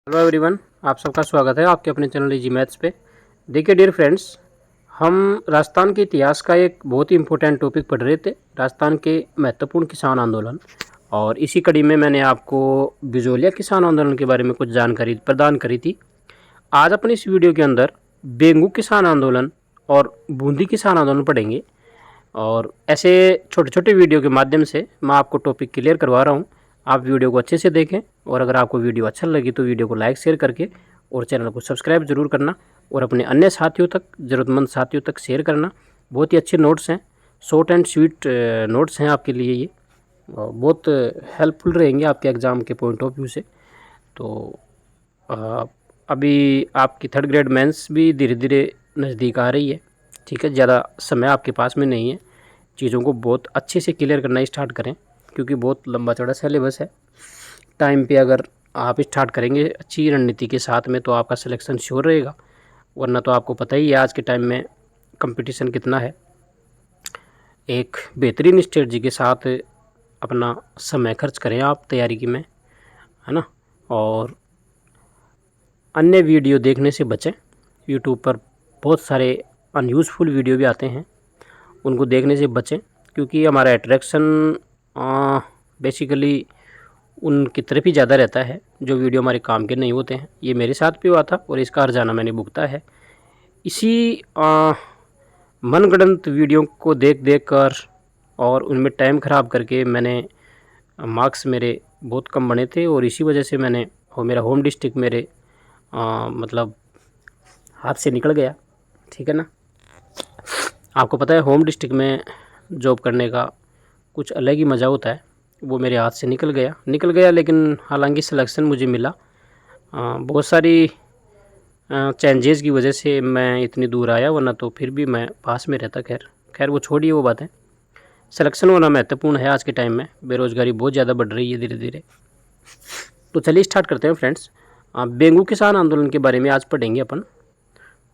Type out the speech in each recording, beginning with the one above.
Hello everyone, आप सबका स्वागत है आपके अपने चैनल इजी मैथ्स पे। देखिए डियर फ्रेंड्स, हम राजस्थान के इतिहास का एक बहुत ही इम्पोर्टेंट टॉपिक पढ़ रहे थे, राजस्थान के महत्वपूर्ण किसान आंदोलन। और इसी कड़ी में मैंने आपको बिजोलिया किसान आंदोलन के बारे में कुछ जानकारी प्रदान करी थी। आज अपनी इस वीडियो के अंदर बेंगू किसान आंदोलन और बूंदी किसान आंदोलन पढ़ेंगे। और ऐसे छोटे छोटे वीडियो के माध्यम से मैं आपको टॉपिक क्लियर करवा रहा हूँ। आप वीडियो को अच्छे से देखें और अगर आपको वीडियो अच्छा लगे तो वीडियो को लाइक शेयर करके और चैनल को सब्सक्राइब जरूर करना और अपने अन्य साथियों तक, ज़रूरतमंद साथियों तक शेयर करना। बहुत ही अच्छे नोट्स हैं, शॉर्ट एंड स्वीट नोट्स हैं आपके लिए ये, और बहुत हेल्पफुल रहेंगे आपके एग्ज़ाम के पॉइंट ऑफ व्यू से। तो अभी आपकी थर्ड ग्रेड मेंस भी धीरे धीरे नज़दीक आ रही है, ठीक है। ज़्यादा समय आपके पास में नहीं है, चीज़ों को बहुत अच्छे से क्लियर करना स्टार्ट करें क्योंकि बहुत लंबा चौड़ा सिलेबस है। टाइम पे अगर आप स्टार्ट करेंगे अच्छी रणनीति के साथ में तो आपका सिलेक्शन श्योर रहेगा, वरना तो आपको पता ही है आज के टाइम में कंपटीशन कितना है। एक बेहतरीन स्ट्रेटजी के साथ अपना समय खर्च करें आप तैयारी की में, है ना। और अन्य वीडियो देखने से बचें। यूट्यूब पर बहुत सारे अनयूज़फुल वीडियो भी आते हैं, उनको देखने से बचें क्योंकि हमारा अट्रैक्शन बेसिकली उनकी तरफ ही ज़्यादा रहता है जो वीडियो हमारे काम के नहीं होते हैं। ये मेरे साथ भी हुआ था और इसका हर्जाना मैंने भुगता है। इसी मनगढ़ंत वीडियो को देख कर और उनमें टाइम ख़राब करके मैंने मार्क्स मेरे बहुत कम बने थे और इसी वजह से मैंने और मेरा होम डिस्ट्रिक्ट मेरे मतलब हाथ से निकल गया, ठीक है ना। आपको पता है होम डिस्ट्रिक्ट में जॉब करने का कुछ अलग ही मज़ा होता है, वो मेरे हाथ से निकल गया। लेकिन हालांकि सिलेक्शन मुझे मिला। बहुत सारी चेंजेस की वजह से मैं इतनी दूर आया, वरना तो फिर भी मैं पास में रहता। खैर वो छोड़िए वो बात है। सिलेक्शन होना महत्वपूर्ण है आज के टाइम में, बेरोज़गारी बहुत ज़्यादा बढ़ रही है धीरे धीरे। तो चलिए स्टार्ट करते हैं फ्रेंड्स। बेंगू किसान आंदोलन के बारे में आज पढ़ेंगे अपन।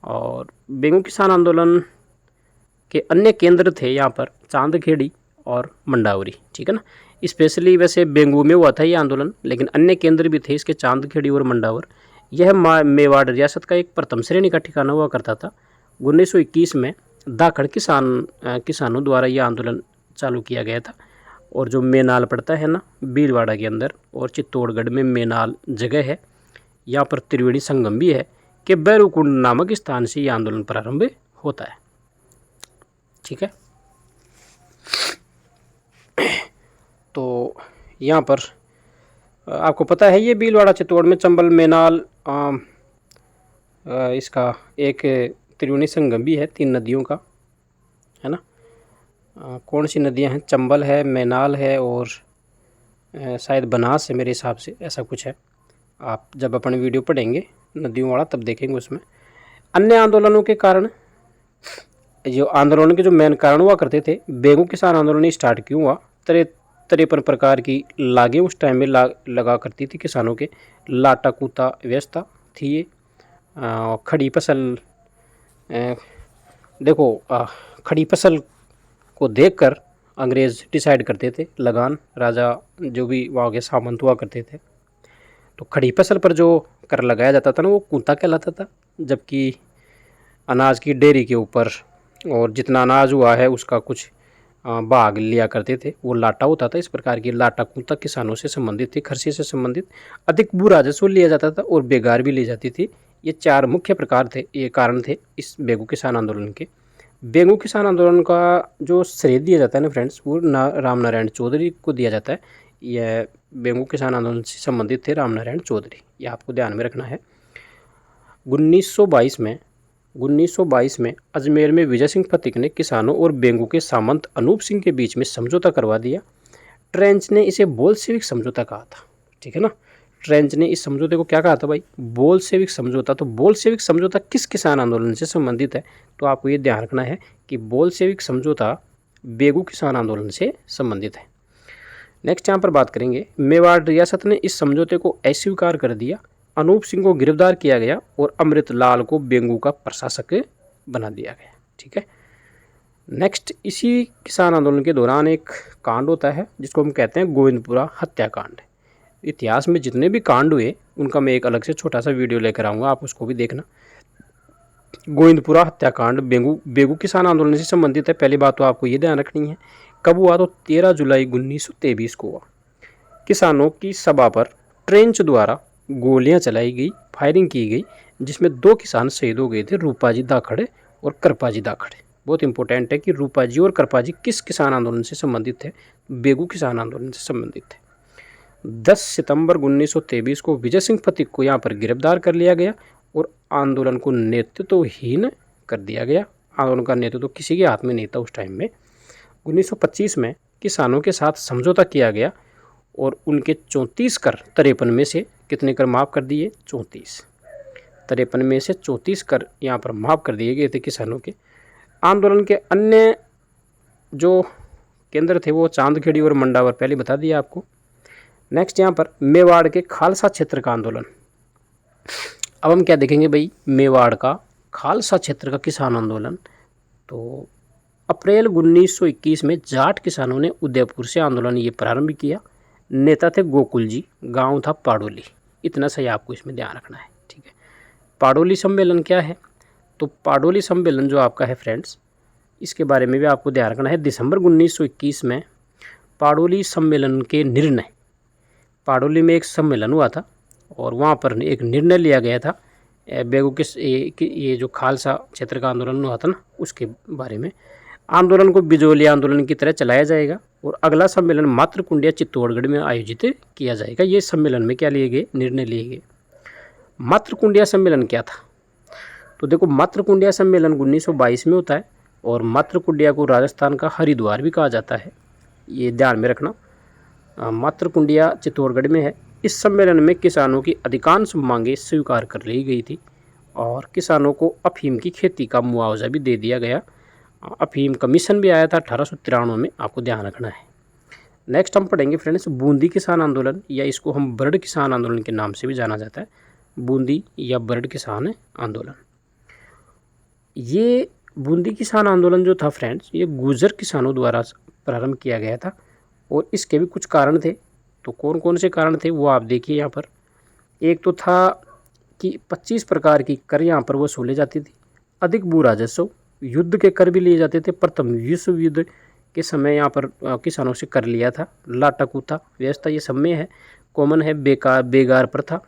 और बेंगू किसान आंदोलन के अन्य केंद्र थे यहाँ पर चांदखेड़ी और मंडावरी, ठीक है ना। स्पेशली वैसे बेंगू में हुआ था ये आंदोलन, लेकिन अन्य केंद्र भी थे इसके चांदखेड़ी और मंडावर। यह मेवाड़ रियासत का एक प्रथम श्रेणी का ठिकाना हुआ करता था। 1921 में दाखड़ किसानों द्वारा यह आंदोलन चालू किया गया था। और जो मेनाल पड़ता है ना भीलवाड़ा के अंदर और चित्तौड़गढ़ में मेनाल जगह है, यहाँ पर त्रिवेणी संगम भी है कि बैरुकुंड नामक स्थान से यह आंदोलन प्रारंभ होता है, ठीक है। तो यहाँ पर आपको पता है ये भीलवाड़ा चित्तौड़ में चंबल मेनाल इसका एक त्रिवेणी संगम भी है, 3 नदियों का, है ना। कौन सी नदियाँ हैं? चंबल है, मेनाल है और शायद बनास है मेरे हिसाब से, ऐसा कुछ है। आप जब अपन वीडियो पढ़ेंगे नदियों वाला तब देखेंगे उसमें। अन्य आंदोलनों के कारण जो आंदोलन के जो मेन कारण हुआ करते थे, बेंगू किसान आंदोलन स्टार्ट क्यों हुआ? 53 प्रकार की लागें उस टाइम में लगा करती थी किसानों के। लाटा कूटा व्यवस्था थी ये। खड़ी फसल देखो खड़ी फसल को देखकर अंग्रेज़ डिसाइड करते थे लगान, राजा जो भी वहाँ के सामंत हुआ करते थे। तो खड़ी फसल पर जो कर लगाया जाता था ना वो कूटा कहलाता था, जबकि अनाज की डेयरी के ऊपर और जितना अनाज हुआ है उसका कुछ भाग लिया करते थे, वो लाटा होता था। इस प्रकार की लाटा कूटा किसानों से संबंधित थी, कृषि से संबंधित। अधिक भू राजस्व लिया जाता था और बेगार भी ली जाती थी। ये 4 मुख्य प्रकार थे, ये कारण थे इस बेंगू किसान आंदोलन के। बेंगू किसान आंदोलन का जो श्रेय दिया जाता है ना फ्रेंड्स, वो राम नारायण चौधरी को दिया जाता है। यह बेंगू किसान आंदोलन से संबंधित थे राम नारायण चौधरी, ये आपको ध्यान में रखना है। 1922 में अजमेर में विजय सिंह फतिक ने किसानों और बेंगू के सामंत अनूप सिंह के बीच में समझौता करवा दिया। ट्रेंच ने इसे बोल्शेविक समझौता कहा था, ठीक है ना। ट्रेंच ने इस समझौते को क्या कहा था भाई? बोल्शेविक समझौता। तो बोल्शेविक समझौता किस किसान आंदोलन से संबंधित है? तो आपको ये ध्यान रखना है कि बोल्शेविक समझौता बेंगू किसान आंदोलन से संबंधित है। नेक्स्ट यहाँ पर बात करेंगे, मेवाड़ रियासत ने इस समझौते को अस्वीकार कर दिया। अनूप सिंह को गिरफ्तार किया गया और अमृतलाल को बेंगू का प्रशासक बना दिया गया, ठीक है। नेक्स्ट, इसी किसान आंदोलन के दौरान एक कांड होता है जिसको हम कहते हैं गोविंदपुरा हत्याकांड। इतिहास में जितने भी कांड हुए उनका मैं एक अलग से छोटा सा वीडियो लेकर आऊँगा, आप उसको भी देखना। गोविंदपुरा हत्याकांड बेगू किसान आंदोलन से संबंधित है। पहली बात तो आपको ये ध्यान रखनी है, कब हुआ? तो 13 जुलाई 1923 को हुआ। किसानों की सभा पर ट्रेंच द्वारा गोलियां चलाई गई, फायरिंग की गई, जिसमें 2 किसान शहीद हो गए थे, रूपाजी दाखड़े और कृपाजी दाखड़े। बहुत इंपॉर्टेंट है कि रूपाजी और कृपाजी किस किसान आंदोलन से संबंधित थे? बेगू किसान आंदोलन से संबंधित थे। 10 सितंबर 1923 को विजय सिंह पथिक को यहाँ पर गिरफ्तार कर लिया गया और आंदोलन को नेतृत्वहीन कर दिया गया। आंदोलन का नेतृत्व किसी के हाथ में नहीं था उस टाइम में। 1925 में किसानों के साथ समझौता किया गया और उनके 34 कर 53 में से कितने कर माफ़ कर दिए? 34। 53 में से 34 कर यहाँ पर माफ़ कर दिए गए थे किसानों के। आंदोलन के अन्य जो केंद्र थे वो चांदखेड़ी और मंडावर, पहले बता दिया आपको। नेक्स्ट यहाँ पर मेवाड़ के खालसा क्षेत्र का आंदोलन। अब हम क्या देखेंगे भाई? मेवाड़ का खालसा क्षेत्र का किसान आंदोलन। तो अप्रैल 1921 में जाट किसानों ने उदयपुर से आंदोलन ये प्रारंभ किया। नेता थे गोकुल जी, गांव था पाडोली। इतना सही आपको इसमें ध्यान रखना है, ठीक है। पाडोली सम्मेलन क्या है? तो पाडोली सम्मेलन जो आपका है फ्रेंड्स, इसके बारे में भी आपको ध्यान रखना है। दिसंबर 1921 में पाडोली सम्मेलन के निर्णय, पाडोली में एक सम्मेलन हुआ था और वहाँ पर एक निर्णय लिया गया था बेगू ये जो खालसा क्षेत्र का आंदोलन हुआ था ना, उसके बारे में। आंदोलन को बिजोली आंदोलन की तरह चलाया जाएगा और अगला सम्मेलन मातृकुंडिया चित्तौड़गढ़ में आयोजित किया जाएगा। ये सम्मेलन में क्या लिए गए? निर्णय लिए गए। मातृकुंडिया सम्मेलन क्या था? तो देखो, मातृकुंडिया सम्मेलन 1922 में होता है और मातृकुंडिया को राजस्थान का हरिद्वार भी कहा जाता है, ये ध्यान में रखना। मातृकुंडिया चित्तौड़गढ़ में है। इस सम्मेलन में किसानों की अधिकांश मांगें स्वीकार कर ली गई थी और किसानों को अफीम की खेती का मुआवजा भी दे दिया गया। अफीम कमीशन भी आया था 1893 में, आपको ध्यान रखना है। नेक्स्ट हम पढ़ेंगे फ्रेंड्स बूंदी किसान आंदोलन, या इसको हम बरड़ किसान आंदोलन के नाम से भी जाना जाता है। बूंदी या बरड़ किसान आंदोलन। ये बूंदी किसान आंदोलन जो था फ्रेंड्स, ये गुर्जर किसानों द्वारा प्रारंभ किया गया था और इसके भी कुछ कारण थे। तो कौन कौन से कारण थे वो आप देखिए यहाँ पर। एक तो था कि 25 प्रकार की कर यहाँ पर वसूले जाती थी। अधिक भू राजस्व, युद्ध के कर भी लिए जाते थे। प्रथम विश्व युद्ध के समय यहाँ पर किसानों से कर लिया था। लाटाकूटा व्यवस्था ये सब में है, कॉमन है। बेगार प्रथा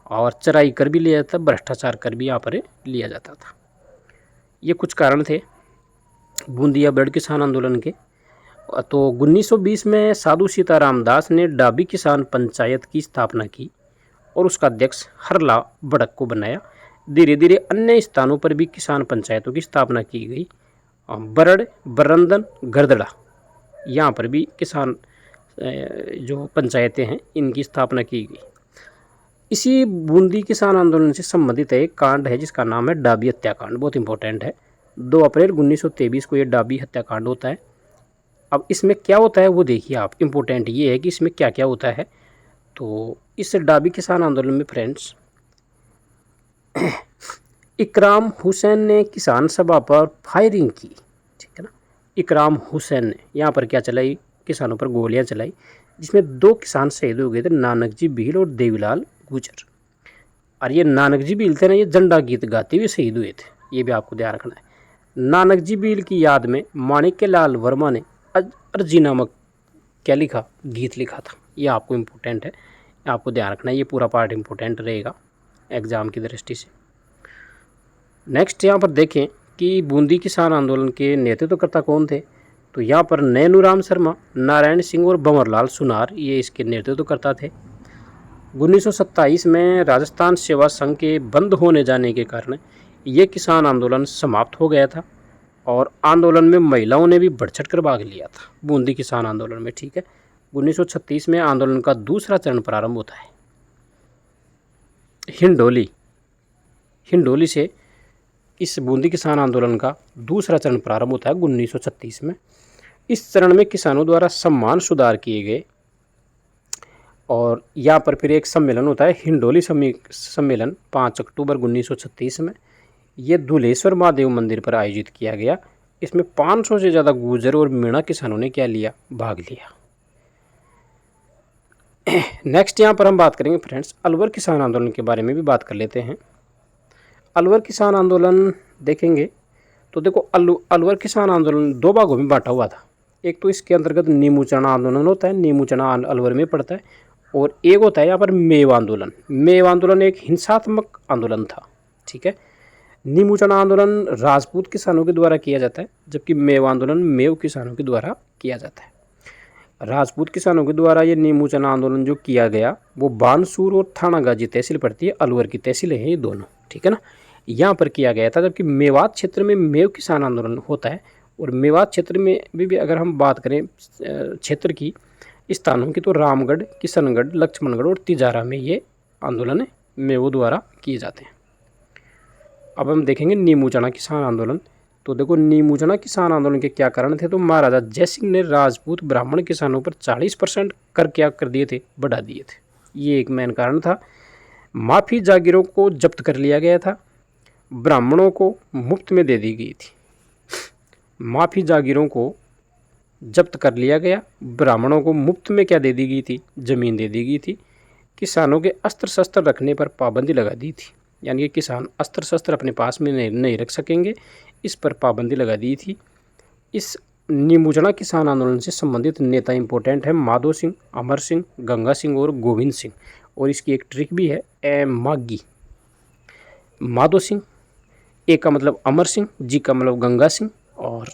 और चराई कर भी लिया जाता। भ्रष्टाचार कर भी यहाँ पर लिया जाता था। ये कुछ कारण थे बूंदी या बरड़ किसान आंदोलन के। तो 1920 में साधु सीताराम दास ने डाबी किसान पंचायत की स्थापना की और उसका अध्यक्ष हरला बड़क को बनाया। धीरे धीरे अन्य स्थानों पर भी किसान पंचायतों की स्थापना की गई। बरड़, बरंदन, गरदड़ा, यहाँ पर भी किसान जो पंचायतें हैं इनकी स्थापना की गई। इसी बूंदी किसान आंदोलन से संबंधित एक कांड है जिसका नाम है डाबी हत्याकांड। बहुत इंपॉर्टेंट है। 2 अप्रैल 1923 को ये डाबी हत्याकांड होता है। अब इसमें क्या होता है वो देखिए आप। इम्पोर्टेंट ये है कि इसमें क्या क्या होता है। तो इस डाबी किसान आंदोलन में फ्रेंड्स इकराम हुसैन ने किसान सभा पर फायरिंग की, ठीक है ना। इकराम हुसैन ने यहाँ पर क्या चलाई? किसानों पर गोलियां चलाई, जिसमें 2 किसान शहीद हो गए थे, नानक जी भील और देवीलाल गुजर। और ये नानक जी भील थे ना, ये झंडा गीत गाते हुए शहीद हुए थे, ये भी आपको ध्यान रखना है। नानक जी भील की याद में माणिक्य लाल वर्मा ने अर्जी नामक क्या लिखा? गीत लिखा था। ये आपको इम्पोर्टेंट है, आपको ध्यान रखना है। ये पूरा पार्ट इम्पोर्टेंट रहेगा एग्जाम की दृष्टि से। नेक्स्ट यहाँ पर देखें कि बूंदी किसान आंदोलन के नेतृत्वकर्ता कौन थे। तो यहाँ पर नैनूराम शर्मा, नारायण सिंह और भंवरलाल सुनार ये इसके नेतृत्वकर्ता थे। 1927 में राजस्थान सेवा संघ के बंद होने जाने के कारण ये किसान आंदोलन समाप्त हो गया था और आंदोलन में महिलाओं ने भी बढ़ चढ़ कर भाग लिया था बूंदी किसान आंदोलन में, ठीक है। 1936 में आंदोलन का दूसरा चरण प्रारंभ होता है। हिंडोली से इस बूंदी किसान आंदोलन का दूसरा चरण प्रारंभ होता है 1936 में। इस चरण में किसानों द्वारा सम्मान सुधार किए गए और यहाँ पर फिर एक सम्मेलन होता है हिंडोली सम्मेलन 5 अक्टूबर 1936 में। ये धुलेश्वर महादेव मंदिर पर आयोजित किया गया। इसमें 500 से ज़्यादा गुर्जर और मीणा किसानों ने क्या लिया? भाग लिया। नेक्स्ट यहाँ पर हम बात करेंगे फ्रेंड्स, अलवर किसान आंदोलन के बारे में भी बात कर लेते हैं। अलवर किसान आंदोलन देखेंगे तो देखो, अलवर किसान आंदोलन दो भागों में बांटा हुआ था। एक तो इसके अंतर्गत नीमू चना आंदोलन होता है, नीमू चना अलवर में पड़ता है, और एक होता है यहाँ पर मेव आंदोलन। मेव आंदोलन एक हिंसात्मक आंदोलन था, ठीक है। नीमू चना आंदोलन राजपूत किसानों के द्वारा किया जाता है, जबकि मेव आंदोलन मेव किसानों के द्वारा किया जाता है। राजपूत किसानों के द्वारा ये नीमू चना आंदोलन जो किया गया वो बानसूर और थानागाजी तहसील पड़ती है, अलवर की तहसीलें हैं ये दोनों, ठीक है ना, यहाँ पर किया गया था। जबकि मेवात क्षेत्र में मेव किसान आंदोलन होता है, और मेवात क्षेत्र में भी अगर हम बात करें क्षेत्र की, स्थानों की, तो रामगढ़, किशनगढ़, लक्ष्मणगढ़ और तिजारा में ये आंदोलन मेवों द्वारा किए जाते हैं। अब हम देखेंगे नीमू चना किसान आंदोलन। तो देखो, नीमू चना किसान आंदोलन के क्या कारण थे, तो महाराजा जयसिंह ने राजपूत ब्राह्मण किसानों पर 40% कर क्या कर दिए थे, बढ़ा दिए थे। ये एक मेन कारण था। माफी जागीरों को जब्त कर लिया गया था, ब्राह्मणों को मुफ्त में दे दी गई थी। माफी जागीरों को जब्त कर लिया गया, ब्राह्मणों को मुफ्त में क्या दे दी गई थी, ज़मीन दे दी गई थी। किसानों के अस्त्र शस्त्र रखने पर पाबंदी लगा दी थी, यानी कि किसान अस्त्र शस्त्र अपने पास में नहीं रख सकेंगे, इस पर पाबंदी लगा दी थी। इस नीमू चना किसान आंदोलन से संबंधित नेता इंपॉर्टेंट है माधो सिंह, अमर सिंह, गंगा सिंह और गोविंद सिंह। और इसकी एक ट्रिक भी है, मागी। माधो सिंह, ए का मतलब अमर सिंह, जी का मतलब गंगा सिंह, और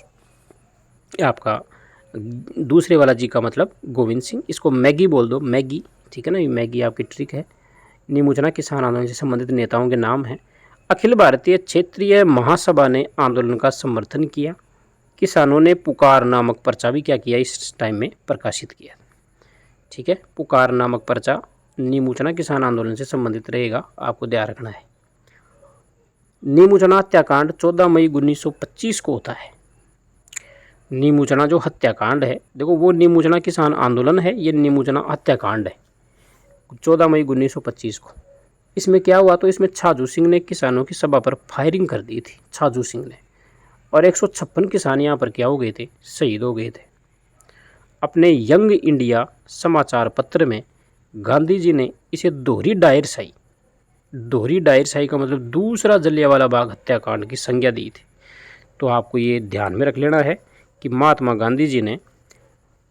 आपका दूसरे वाला जी का मतलब गोविंद सिंह। इसको मैगी बोल दो, मैगी, ठीक है ना, ये मैगी आपकी ट्रिक है। नीमू चना किसान आंदोलन से संबंधित नेताओं के नाम हैं। अखिल भारतीय क्षेत्रीय महासभा ने आंदोलन का समर्थन किया। किसानों ने पुकार नामक पर्चा भी क्या किया, इस टाइम में प्रकाशित किया, ठीक है। पुकार नामक पर्चा नीमू चना किसान आंदोलन से संबंधित रहेगा, आपको ध्यान रखना है। नीमू चना हत्याकांड 14 मई 1925 को होता है। नीमू चना जो हत्याकांड है, देखो वो नीमू चना किसान आंदोलन है, ये नीमू चना हत्याकांड है 14 मई 1925 को। इसमें क्या हुआ, तो इसमें छाजू सिंह ने किसानों की सभा पर फायरिंग कर दी थी, छाजू सिंह ने, और 156 किसान यहाँ पर क्या हो गए थे, शहीद हो गए थे। अपने यंग इंडिया समाचार पत्र में गांधी जी ने इसे दोहरी डायरशाही, दोहरी डायरशाही का मतलब दूसरा जलियांवाला बाग हत्याकांड की संज्ञा दी थी। तो आपको ये ध्यान में रख लेना है कि महात्मा गांधी जी ने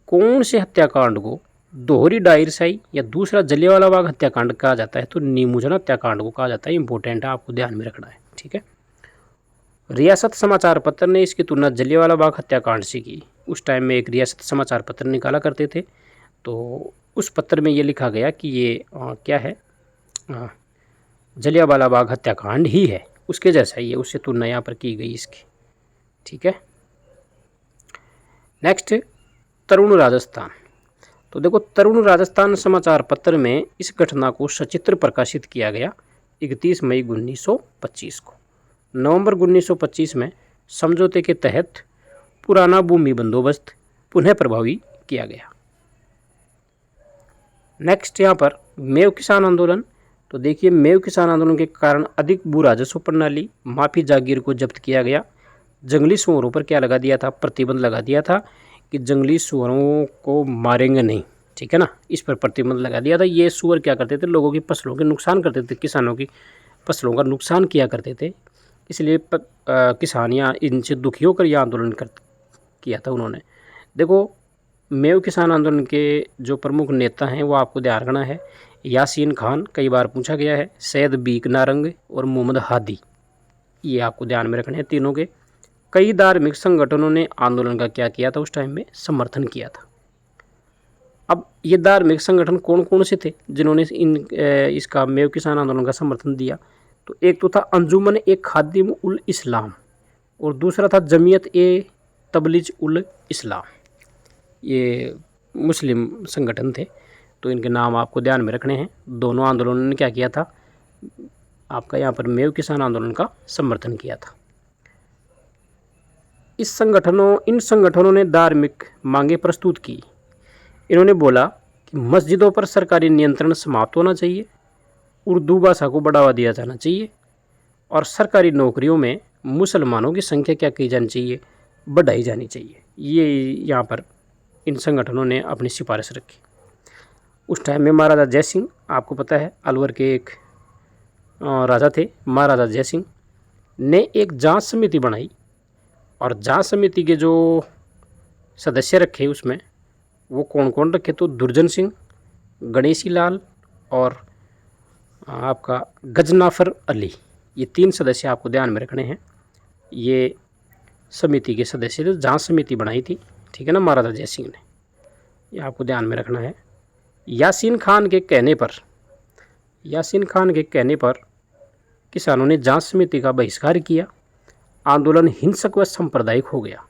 कौन से हत्याकांड को दोहरी डायरशाही या दूसरा जलियांवाला बाग हत्याकांड कहा जाता है, तो नीमू चना हत्याकांड को कहा जाता है। इंपॉर्टेंट है, आपको ध्यान में रखना है, ठीक है। रियासत समाचार पत्र ने इसकी तुलना जलियांवाला बाग हत्याकांड से की। उस टाइम में एक रियासत समाचार पत्र निकाला करते थे, तो उस पत्र में ये लिखा गया कि ये क्या है, जलियांवाला बाग हत्याकांड ही है, उसके जैसा ही है, उससे तुलना यहाँ पर की गई इसकी, ठीक है। नेक्स्ट, तरुण राजस्थान। तो देखो, तरुण राजस्थान समाचार पत्र में इस घटना को सचित्र प्रकाशित किया गया 31 मई 1925 को। नवंबर 1925 में समझौते के तहत पुराना भूमि बंदोबस्त पुनः प्रभावी किया गया। नेक्स्ट यहाँ पर मेव किसान आंदोलन। तो देखिए, मेव किसान आंदोलन के कारण अधिक भू राजस्व प्रणाली, माफी जागीर को जब्त किया गया। जंगली सुअरों पर क्या लगा दिया था, प्रतिबंध लगा दिया था कि जंगली सुअरों को मारेंगे नहीं, ठीक है ना, इस पर प्रतिबंध लगा दिया था। ये सुअर क्या करते थे, लोगों की फसलों के नुकसान करते थे, किसानों की फसलों का नुकसान किया करते थे, इसलिए किसान यहाँ इनसे दुखी होकर यह आंदोलन किया था उन्होंने। देखो, मेव किसान आंदोलन के जो प्रमुख नेता हैं वो आपको ध्यान रखना है। यासीन खान, कई बार पूछा गया है, सैयद बीक नारंग और मोहम्मद हादी, ये आपको ध्यान में रखने हैं तीनों के। कई धार्मिक संगठनों ने आंदोलन का क्या किया था, उस टाइम में समर्थन किया था। अब ये धार्मिक संगठन कौन कौन से थे जिन्होंने इसका मेव किसान आंदोलन का समर्थन दिया, तो एक तो था अंजुमन ए खादिम उल इस्लाम, और दूसरा था जमीयत ए तबलीज उल इस्लाम। ये मुस्लिम संगठन थे, तो इनके नाम आपको ध्यान में रखने हैं। दोनों आंदोलनों ने क्या किया था, आपका यहाँ पर मेव किसान आंदोलन का समर्थन किया था। इन संगठनों ने धार्मिक मांगे प्रस्तुत की। इन्होंने बोला कि मस्जिदों पर सरकारी नियंत्रण समाप्त होना चाहिए, उर्दू भाषा को बढ़ावा दिया जाना चाहिए, और सरकारी नौकरियों में मुसलमानों की संख्या क्या की जानी चाहिए, बढ़ाई जानी चाहिए। ये यहाँ पर इन संगठनों ने अपनी सिफारिश रखी। उस टाइम में महाराजा जय सिंह, आपको पता है अलवर के एक राजा थे महाराजा जय सिंह, ने एक जांच समिति बनाई और जांच समिति के जो सदस्य रखे उसमें वो कौन कौन रखे, तो दुर्जन सिंह, गणेशी लाल और आपका गजनाफर अली, ये 3 सदस्य आपको ध्यान में रखने हैं। ये समिति के सदस्य थे, जांच समिति बनाई थी, ठीक है ना, महाराजा जय सिंह ने, ये आपको ध्यान में रखना है। यासीन खान के कहने पर किसानों ने जांच समिति का बहिष्कार किया। आंदोलन हिंसक व सांप्रदायिक हो गया।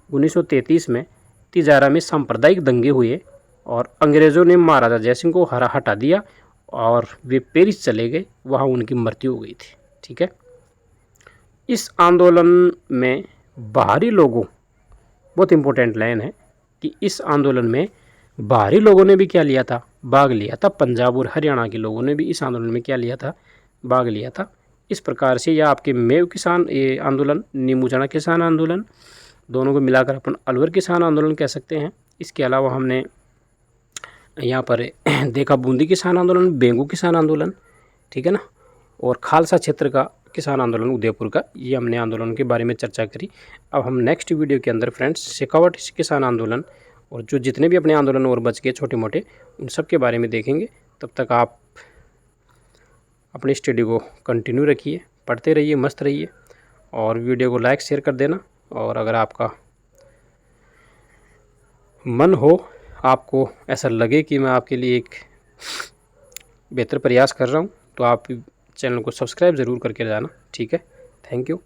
1933 में तिजारा में सांप्रदायिक दंगे हुए और अंग्रेज़ों ने महाराजा जय सिंह को हटा दिया और वे पेरिस चले गए, वहाँ उनकी मृत्यु हो गई थी, ठीक है। इस आंदोलन में बाहरी लोगों, बहुत इम्पोर्टेंट लाइन है कि इस आंदोलन में बाहरी लोगों ने भी क्या लिया था, भाग लिया था। पंजाब और हरियाणा के लोगों ने भी इस आंदोलन में क्या लिया था, भाग लिया था। इस प्रकार से यह आपके मेव किसान ये आंदोलन, नीमूचना किसान आंदोलन, दोनों को मिलाकर अपन अलवर किसान आंदोलन कह सकते हैं। इसके अलावा हमने यहाँ पर देखा बूंदी किसान आंदोलन, बेंगू किसान आंदोलन, ठीक है ना, और खालसा क्षेत्र का किसान आंदोलन उदयपुर का, ये हमने आंदोलन के बारे में चर्चा करी। अब हम नेक्स्ट वीडियो के अंदर फ्रेंड्स शेखावट किसान आंदोलन और जो जितने भी अपने आंदोलन और बच गए छोटे मोटे, उन सब के बारे में देखेंगे। तब तक आप अपनी स्टडी को कंटिन्यू रखिए, पढ़ते रहिए, मस्त रहिए और वीडियो को लाइक शेयर कर देना। और अगर आपका मन हो, आपको ऐसा लगे कि मैं आपके लिए एक बेहतर प्रयास कर रहा हूँ, तो आप चैनल को सब्सक्राइब ज़रूर करके जाना, ठीक है। Thank you.